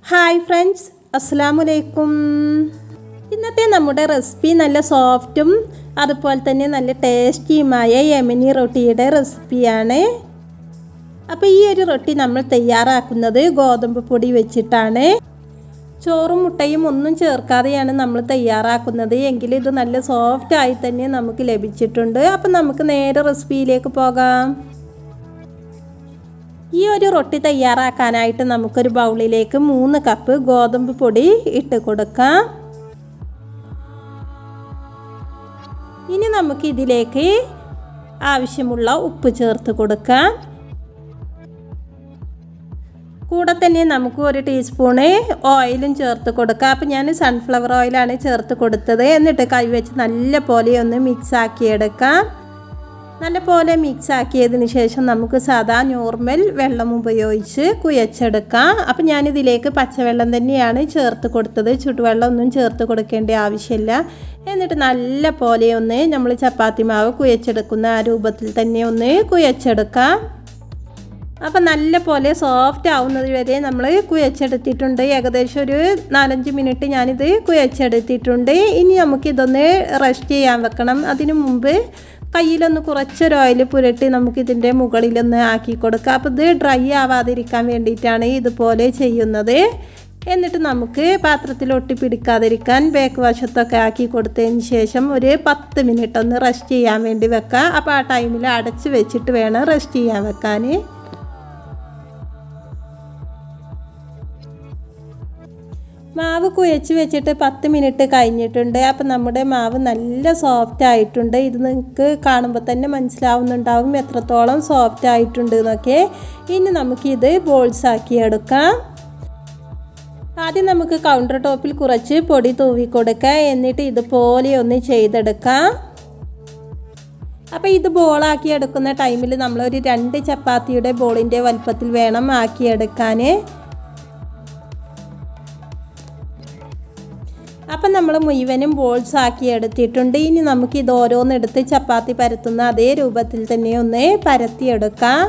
Hi friends, അസ്സലാമു അലൈക്കും. ഇന്നത്തെ നമ്മുടെ റെസിപ്പി നല്ല സോഫ്റ്റും അതുപോലെ തന്നെ നല്ല ടേസ്റ്റിയുമായ യമനി റൊട്ടിയുടെ റെസിപ്പിയാണ്. അപ്പോൾ ഈ ഒരു റൊട്ടി നമ്മൾ തയ്യാറാക്കുന്നത് ഗോതമ്പ് പൊടി വെച്ചിട്ടാണ്. ചോറും മുട്ടയും ഒന്നും ചേർക്കാതെയാണ് നമ്മൾ തയ്യാറാക്കുന്നത്. എങ്കിൽ ഇത് നല്ല സോഫ്റ്റായി തന്നെ നമുക്ക് ലഭിച്ചിട്ടുണ്ട്. അപ്പോൾ നമുക്ക് നേരെ റെസിപ്പിയിലേക്ക് പോകാം. ഈ ഒരു റൊട്ടി തയ്യാറാക്കാനായിട്ട് നമുക്കൊരു ബൗളിലേക്ക് 3 കപ്പ് ഗോതമ്പ് പൊടി ഇട്ട് കൊടുക്കാം. ഇനി നമുക്ക് ഇതിലേക്ക് ആവശ്യമുള്ള ഉപ്പ് ചേർത്ത് കൊടുക്കാം. കൂടെ തന്നെ നമുക്ക് 1 ടീസ്പൂണ് ഓയിലും ചേർത്ത് കൊടുക്കാം. അപ്പോൾ ഞാൻ സൺഫ്ലവർ ഓയിലാണ് ചേർത്ത് കൊടുത്തത്. എന്നിട്ട് കൈവച്ച് നല്ല പോലെ ഒന്ന് മിക്സ് ആക്കിയെടുക്കാം. നല്ല പോലെ മിക്സ് ആക്കിയതിന് ശേഷം നമുക്ക് സാധാ നോർമൽ വെള്ളം ഉപയോഗിച്ച് കുഴച്ചെടുക്കാം. അപ്പം ഞാനിതിലേക്ക് പച്ചവെള്ളം തന്നെയാണ് ചേർത്ത് കൊടുത്തത്. ചുടുവെള്ളം ഒന്നും ചേർത്ത് കൊടുക്കേണ്ട ആവശ്യമില്ല. എന്നിട്ട് നല്ല പോലെ ഒന്ന് നമ്മൾ ചപ്പാത്തി മാവ് കുഴച്ചെടുക്കുന്ന ആ രൂപത്തിൽ തന്നെ ഒന്ന് കുഴച്ചെടുക്കാം. അപ്പം നല്ല പോലെ സോഫ്റ്റ് ആവുന്നത് വരെ നമ്മൾ കുഴച്ചെടുത്തിട്ടുണ്ട്. ഏകദേശം ഒരു 4-5 മിനിറ്റ് ഞാനിത് കുഴച്ചെടുത്തിട്ടുണ്ട്. ഇനി നമുക്കിതൊന്ന് റെസ്റ്റ് ചെയ്യാൻ വെക്കണം. അതിനു മുമ്പ് കയ്യിലൊന്ന് കുറച്ചൊരു ഓയിൽ പുരട്ടി നമുക്കിതിൻ്റെ മുകളിലൊന്ന് ആക്കി കൊടുക്കാം. അപ്പോൾ ഇത് ഡ്രൈ ആവാതിരിക്കാൻ വേണ്ടിയിട്ടാണ് ഇതുപോലെ ചെയ്യുന്നത്. എന്നിട്ട് നമുക്ക് പാത്രത്തിൽ ഒട്ടിപ്പിടിക്കാതിരിക്കാൻ ബാക്ക് വശത്തൊക്കെ ആക്കി കൊടുത്തതിന് ശേഷം ഒരു 10 മിനിറ്റ് ഒന്ന് റെസ്റ്റ് ചെയ്യാൻ വേണ്ടി വെക്കാം. അപ്പോൾ ആ ടൈമിൽ അടച്ച് വെച്ചിട്ട് വേണം റെസ്റ്റ് ചെയ്യാൻ വെക്കാൻ. മാവ് കുഴച്ച് വെച്ചിട്ട് 10 മിനിറ്റ് കഴിഞ്ഞിട്ടുണ്ട്. അപ്പം നമ്മുടെ മാവ് നല്ല സോഫ്റ്റ് ആയിട്ടുണ്ട്. ഇത് നിങ്ങൾക്ക് കാണുമ്പോൾ തന്നെ മനസ്സിലാവുന്നുണ്ടാവും എത്രത്തോളം സോഫ്റ്റ് ആയിട്ടുണ്ട് എന്നൊക്കെ. ഇനി നമുക്കിത് ബോൾസ് ആക്കി എടുക്കാം. ആദ്യം നമുക്ക് കൗണ്ടർ ടോപ്പിൽ കുറച്ച് പൊടി തൂവി കൊടുക്കാം. എന്നിട്ട് ഇതുപോലെ ഒന്ന് ചെയ്തെടുക്കാം. അപ്പോൾ ഇത് ബോളാക്കി എടുക്കുന്ന ടൈമിൽ നമ്മളൊരു 2 ചപ്പാത്തിയുടെ ബോളിൻ്റെ വലുപ്പത്തിൽ വേണം ആക്കിയെടുക്കാൻ. അപ്പം നമ്മൾ മുഴുവനും ബോൾസ് ആക്കി എടുത്തിട്ടുണ്ട്. ഇനി നമുക്ക് ഇത് ഓരോന്നെടുത്ത് ചപ്പാത്തി പരത്തുന്ന അതേ രൂപത്തിൽ തന്നെ ഒന്ന് പരത്തിയെടുക്കാം.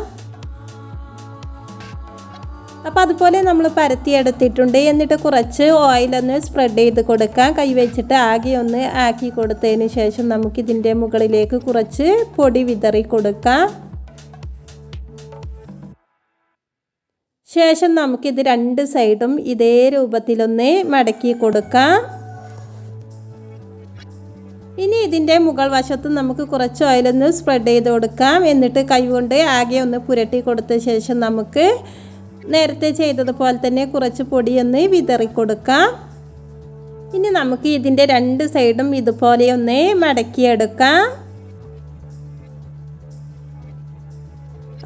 അപ്പോൾ അതുപോലെ നമ്മൾ പരത്തിയെടുത്തിട്ടുണ്ട്. എന്നിട്ട് കുറച്ച് ഓയിലൊന്ന് സ്പ്രെഡ് ചെയ്ത് കൊടുക്കാം. കൈ വെച്ചിട്ട് ആകെ ഒന്ന് ആക്കി കൊടുത്തതിന് ശേഷം നമുക്കിതിൻ്റെ മുകളിലേക്ക് കുറച്ച് പൊടി വിതറി കൊടുക്കാം. ശേഷം നമുക്കിത് 2 സൈഡും ഇതേ രൂപത്തിലൊന്ന് മടക്കി കൊടുക്കാം. ഇനി ഇതിൻ്റെ മുകൾ വശത്ത് നമുക്ക് കുറച്ച് ഓയിലൊന്ന് സ്പ്രെഡ് ചെയ്ത് കൊടുക്കാം. എന്നിട്ട് കൈകൊണ്ട് ആകെ ഒന്ന് പുരട്ടി കൊടുത്ത ശേഷം നമുക്ക് നേരത്തെ ചെയ്തതുപോലെ തന്നെ കുറച്ച് പൊടിയൊന്ന് വിതറി കൊടുക്കാം. ഇനി നമുക്ക് ഇതിൻ്റെ 2 സൈഡും ഇതുപോലെ ഒന്ന് മടക്കിയെടുക്കാം.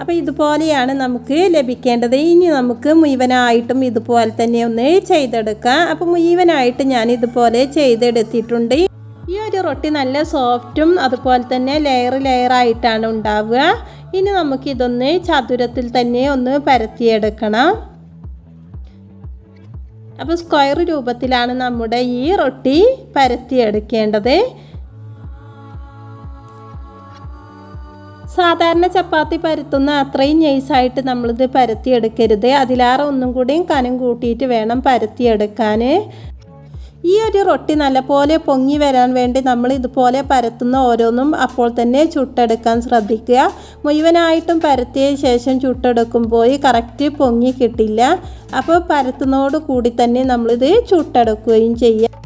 അപ്പോൾ ഇതുപോലെയാണ് നമുക്ക് ലഭിക്കേണ്ടത്. ഇനി നമുക്ക് മുഴുവനായിട്ടും ഇതുപോലെ തന്നെ ഒന്ന് ചെയ്തെടുക്കാം. അപ്പോൾ മുഴുവനായിട്ട് ഞാൻ ഇതുപോലെ ചെയ്തെടുത്തിട്ടുണ്ട്. ഈ ഒരു റൊട്ടി നല്ല സോഫ്റ്റും അതുപോലെ തന്നെ ലെയറായിട്ടാണ് ഉണ്ടാവുക. ഇനി നമുക്കിതൊന്ന് ചതുരത്തിൽ തന്നെ ഒന്ന് പരത്തിയെടുക്കണം. അപ്പോൾ സ്ക്വയർ രൂപത്തിലാണ് നമ്മുടെ ഈ റൊട്ടി പരത്തിയെടുക്കേണ്ടത്. സാധാരണ ചപ്പാത്തി പരത്തുന്ന അത്രയും നൈസായിട്ട് നമ്മളിത് പരത്തിയെടുക്കരുത്. അതിലേറെ ഒന്നും കൂടിയും കനം കൂട്ടിയിട്ട് വേണം പരത്തിയെടുക്കാൻ. ഈ ഒരു റൊട്ടി നല്ലപോലെ പൊങ്ങി വരാൻ വേണ്ടി നമ്മൾ ഇതുപോലെ പരത്തുന്ന ഓരോന്നും അപ്പോൾ തന്നെ ചുട്ടെടുക്കാൻ ശ്രദ്ധിക്കുക. മുഴുവനായിട്ടും പരത്തിയ ശേഷം ചുട്ടെടുക്കുമ്പോൾ കറക്റ്റ് പൊങ്ങി കിട്ടില്ല. അപ്പോൾ പരത്തുന്നതോട് കൂടി തന്നെ നമ്മളിത് ചുട്ടെടുക്കുകയും ചെയ്യാം.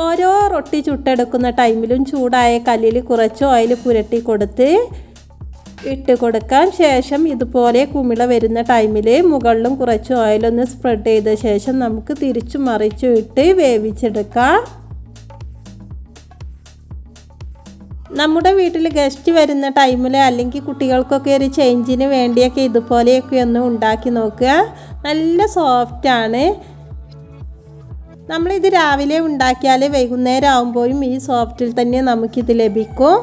ഓരോ റൊട്ടി ചുട്ടെടുക്കുന്ന ടൈമിലും ചൂടായ കല്ലിൽ കുറച്ച് ഓയിൽ പുരട്ടി കൊടുത്ത് ഇട്ട് കൊടുക്കാം. ശേഷം ഇതുപോലെ കുമിള വരുന്ന ടൈമിൽ മുകളിലും കുറച്ച് ഓയിലൊന്ന് സ്പ്രെഡ് ചെയ്ത ശേഷം നമുക്ക് തിരിച്ചു മറിച്ചു ഇട്ട് വേവിച്ചെടുക്കാം. നമ്മുടെ വീട്ടിൽ ഗസ്റ്റ് വരുന്ന ടൈമിൽ അല്ലെങ്കിൽ കുട്ടികൾക്കൊക്കെ ഒരു ചേഞ്ചിന് വേണ്ടിയൊക്കെ ഇതുപോലെയൊക്കെ ഒന്ന് ഉണ്ടാക്കി നോക്കുക. നല്ല സോഫ്റ്റാണ്. നമ്മളിത് രാവിലെ ഉണ്ടാക്കിയാൽ വൈകുന്നേരം ആകുമ്പോഴും ഈ സോഫ്റ്റിൽ തന്നെ നമുക്കിത് ലഭിക്കും.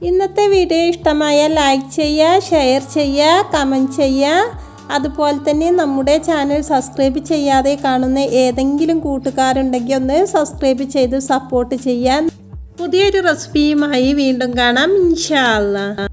ഇന്നത്തെ വീഡിയോ ഇഷ്ടമായാൽ ലൈക്ക് ചെയ്യുക, ഷെയർ ചെയ്യുക, കമൻറ്റ് ചെയ്യുക. അതുപോലെ തന്നെ നമ്മുടെ ചാനൽ സബ്സ്ക്രൈബ് ചെയ്യാതെ കാണുന്ന ഏതെങ്കിലും കൂട്ടുകാരുണ്ടെങ്കിൽ ഒന്ന് സബ്സ്ക്രൈബ് ചെയ്ത് സപ്പോർട്ട് ചെയ്യാൻ. പുതിയൊരു റെസിപ്പിയുമായി വീണ്ടും കാണാം ഇൻഷാ അല്ലാഹ്.